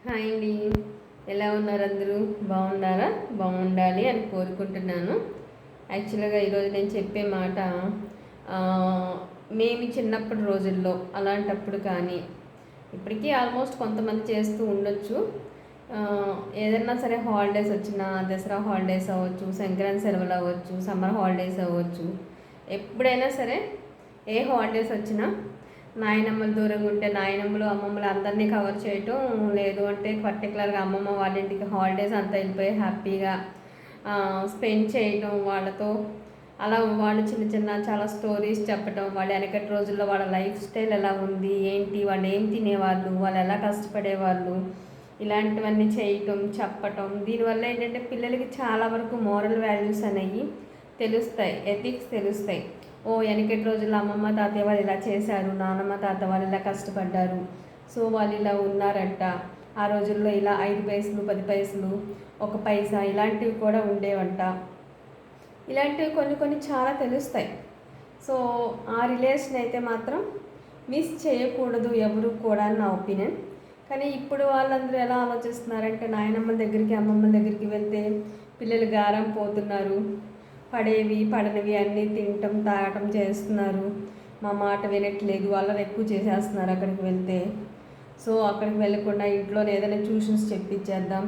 Hi అండి. ఎలా ఉన్నారు అందరూ? బాగున్నారా? బాగుండాలి అని కోరుకుంటున్నాను. యాక్చువల్గా ఈరోజు నేను చెప్పే మాట ఆ, మేము చిన్నప్పటి రోజుల్లో అలాంటప్పుడు కానీ ఇప్పటికీ ఆల్మోస్ట్ కొంతమంది చేస్తూ ఉండొచ్చు. ఆ, ఏదన్నా సరే హాలిడేస్ వచ్చినా, దసరా హాలిడేస్ అవ్వచ్చు, సంక్రాంతి సెలవులు అవ్వచ్చు, సమ్మర్ హాలిడేస్ అవ్వచ్చు, ఎప్పుడైనా సరే ఏ హాలిడేస్ వచ్చినా నాయనమ్మలు దూరంగా ఉంటే నాయనమ్మలు అమ్మమ్మలు అందరినీ కవర్ చేయటం, లేదు అంటే పర్టికులర్గా అమ్మమ్మ వాళ్ళ ఇంటికి హాలిడేస్ అంతా వెళ్ళిపోయి హ్యాపీగా స్పెండ్ చేయటం వాళ్ళతో. అలా వాళ్ళు చిన్న చిన్న చాలా స్టోరీస్ చెప్పటం, వాళ్ళు వెనకటి రోజుల్లో వాళ్ళ లైఫ్ స్టైల్ ఎలా ఉంది, ఏంటి, వాళ్ళు ఏం తినేవాళ్ళు, వాళ్ళు ఎలా కష్టపడేవాళ్ళు, ఇలాంటివన్నీ చేయటం చెప్పటం. దీనివల్ల ఏంటంటే పిల్లలకి చాలా వరకు మోరల్ వాల్యూస్ అనేవి తెలుస్తాయి, ఎథిక్స్ తెలుస్తాయి. ఓ వెనకటి రోజుల్లో అమ్మమ్మ తాతయ్య వాళ్ళు ఇలా చేశారు, నానమ్మ తాత వాళ్ళు ఇలా కష్టపడ్డారు, సో వాళ్ళు ఇలా ఉన్నారంట, ఆ రోజుల్లో ఇలా 5 పైసలు 10 పైసలు 1 పైసా ఇలాంటివి కూడా ఉండేవంట. ఇలాంటివి కొన్ని కొన్ని చాలా తెలుస్తాయి. సో ఆ రిలేషన్ అయితే మాత్రం మిస్ చేయకూడదు ఎవరు కూడా అని నా ఒపీనియన్. కానీ ఇప్పుడు వాళ్ళందరూ ఎలా ఆలోచిస్తున్నారంటే నాయనమ్మల దగ్గరికి అమ్మమ్మల దగ్గరికి వెళ్తే పిల్లలు గారం పోతున్నారు, పడేవి పడనివి అన్నీ తినటం తాగటం చేస్తున్నారు, మా మాట వినట్లేదు, అల్లరి ఎక్కువ చేసేస్తున్నారు అక్కడికి వెళ్తే. సో అక్కడికి వెళ్ళకుండా ఇంట్లోనే ఏదైనా ట్యూషన్స్ చెప్పించేద్దాం,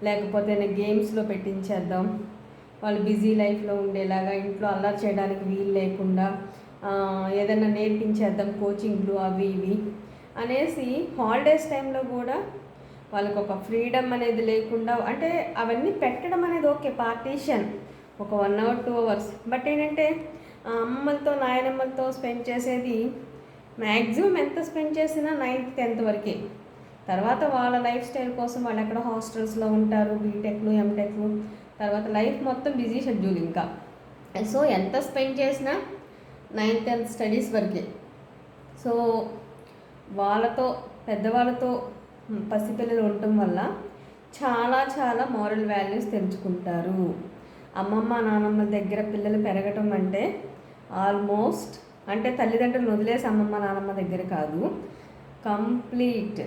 లేకపోతే గేమ్స్లో పెట్టించేద్దాం, వాళ్ళు బిజీ లైఫ్లో ఉండేలాగా ఇంట్లో అల్లరి చేయడానికి వీలు లేకుండా ఏదైనా నేర్పించేద్దాం, కోచింగ్లు అవి ఇవి అనేసి హాలిడేస్ టైంలో కూడా వాళ్ళకు ఒక ఫ్రీడమ్ అనేది లేకుండా, అంటే అవన్నీ పెట్టడం అనేది ఓకే, పార్టీషన్ ఒక 1 hour 2 hours. బట్ ఏంటంటే అమ్మమ్మలతో నాయనమ్మలతో స్పెండ్ చేసేది మ్యాక్సిమం ఎంత స్పెండ్ చేసినా 9th-10th వరకే. తర్వాత వాళ్ళ లైఫ్ స్టైల్ కోసం వాళ్ళు ఎక్కడ హాస్టల్స్లో ఉంటారు, బీటెక్లు ఎంటెక్లు, తర్వాత లైఫ్ మొత్తం బిజీ షెడ్యూల్ ఇంకా. సో ఎంత స్పెండ్ చేసినా 9th-10th స్టడీస్ వరకే. సో వాళ్ళతో పెద్దవాళ్ళతో పసిపిల్లలు ఉండటం వల్ల చాలా చాలా మోరల్ వాల్యూస్ తెలుసుకుంటారు. అమ్మమ్మ నానమ్మ దగ్గర పిల్లలు పెరగటం అంటే ఆల్మోస్ట్ అంటే తల్లిదండ్రులను వదిలేసి అమ్మమ్మ నానమ్మ దగ్గర కాదు, కంప్లీట్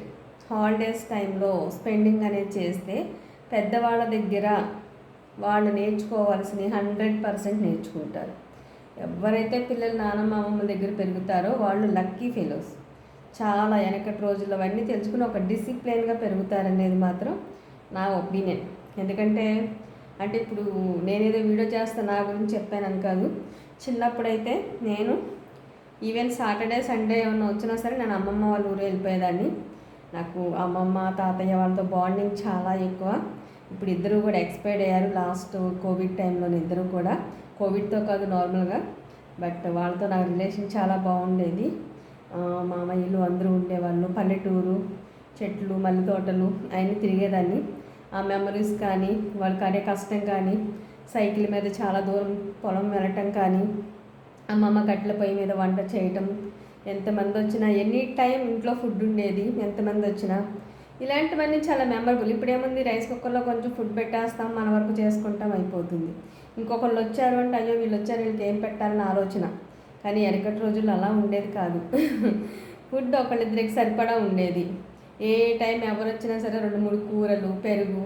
హాలిడేస్ టైంలో స్పెండింగ్ అనేది చేస్తే పెద్దవాళ్ళ దగ్గర వాళ్ళు నేర్చుకోవాల్సినవి 100% నేర్చుకుంటారు. ఎవరైతే పిల్లలు నానమ్మ అమ్మమ్మ దగ్గర పెరుగుతారో వాళ్ళు లక్కీ ఫెలోస్. చాలా వెనకటి రోజుల్లో అవన్నీ తెలుసుకుని ఒక డిసిప్లిన్గా పెరుగుతారనేది మాత్రం నా ఒపీనియన్. ఎందుకంటే అంటే ఇప్పుడు నేనేదో వీడియో చేస్తా నా గురించి చెప్పానని కాదు, చిన్నప్పుడైతే నేను ఈవెన్ సాటర్డే సండే ఏమన్నా వచ్చినా సరే నేను అమ్మమ్మ వాళ్ళ ఊరు వెళ్ళిపోయేదాన్ని. నాకు అమ్మమ్మ తాతయ్య వాళ్ళతో బాండింగ్ చాలా ఎక్కువ. ఇప్పుడు ఇద్దరు కూడా ఎక్స్పైర్డ్ అయ్యారు లాస్ట్ కోవిడ్ టైంలోనే, ఇద్దరు కూడా కోవిడ్తో కాదు నార్మల్గా. బట్ వాళ్ళతో నా రిలేషన్ చాలా బాగుండేది. మామయ్యలు అందరూ ఉండేవాళ్ళు, పల్లెటూరు, చెట్లు మల్లె తోటలు అవన్నీ తిరిగేదాన్ని. ఆ మెమరీస్ కానీ వాళ్ళకి అనే కష్టం కానీ, సైకిల్ మీద చాలా దూరం పొలం వెళ్ళటం కానీ, అమ్మమ్మ కట్టెల పొయ్యి మీద వంట చేయటం, ఎంతమంది వచ్చినా ఎనీ టైం ఇంట్లో ఫుడ్ ఉండేది ఎంతమంది వచ్చినా, ఇలాంటివన్నీ చాలా మెమరబుల్. ఇప్పుడేముంది, రైస్ కుక్కర్లో కొంచెం ఫుడ్ పెట్టేస్తాం, మన వరకు చేసుకుంటాం, అయిపోతుంది. ఇంకొకళ్ళు వచ్చారు అంటే అయ్యో వీళ్ళు వచ్చారు వీళ్ళకి ఏం పెట్టాలని ఆలోచన. కానీ వెనకటి రోజుల్లో అలా ఉండేది కాదు. ఫుడ్ ఒకళ్ళిద్దరికి సరిపడా ఉండేది. ఏ టైం ఎవరు వచ్చినా సరే 2-3 కూరలు, పెరుగు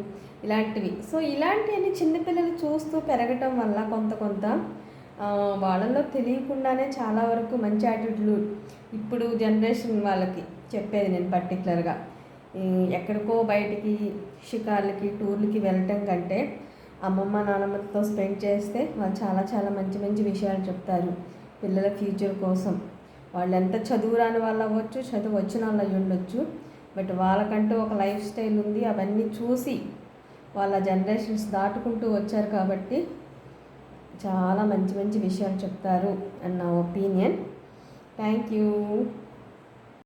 ఇలాంటివి. సో ఇలాంటివన్నీ చిన్నపిల్లలు చూస్తూ పెరగటం వల్ల కొంత కొంత వాళ్ళల్లో తెలియకుండానే చాలా వరకు మంచి యాటిట్యూడ్లు ఇప్పుడు జనరేషన్ వాళ్ళకి చెప్పేది నేను పర్టికులర్గా. ఎక్కడికో బయటికి షికార్లకి టూర్లకి వెళ్ళటం కంటే అమ్మమ్మ నాన్నమ్మతో స్పెండ్ చేస్తే వాళ్ళు చాలా చాలా మంచి మంచి విషయాలు చెప్తారు పిల్లల ఫ్యూచర్ కోసం. వాళ్ళు ఎంత చదువు రాని వాళ్ళు అవ్వచ్చు, చదువు వచ్చిన వాళ్ళు అయ్యి ఉండొచ్చు, బట్ వాళ్ళకంటూ ఒక లైఫ్ స్టైల్ ఉంది. అవన్నీ చూసి వాళ్ళ జనరేషన్స్ దాటుకుంటూ వచ్చారు కాబట్టి చాలా మంచి మంచి విషయాలు చెప్తారు అని నా ఒపీనియన్. Thank you.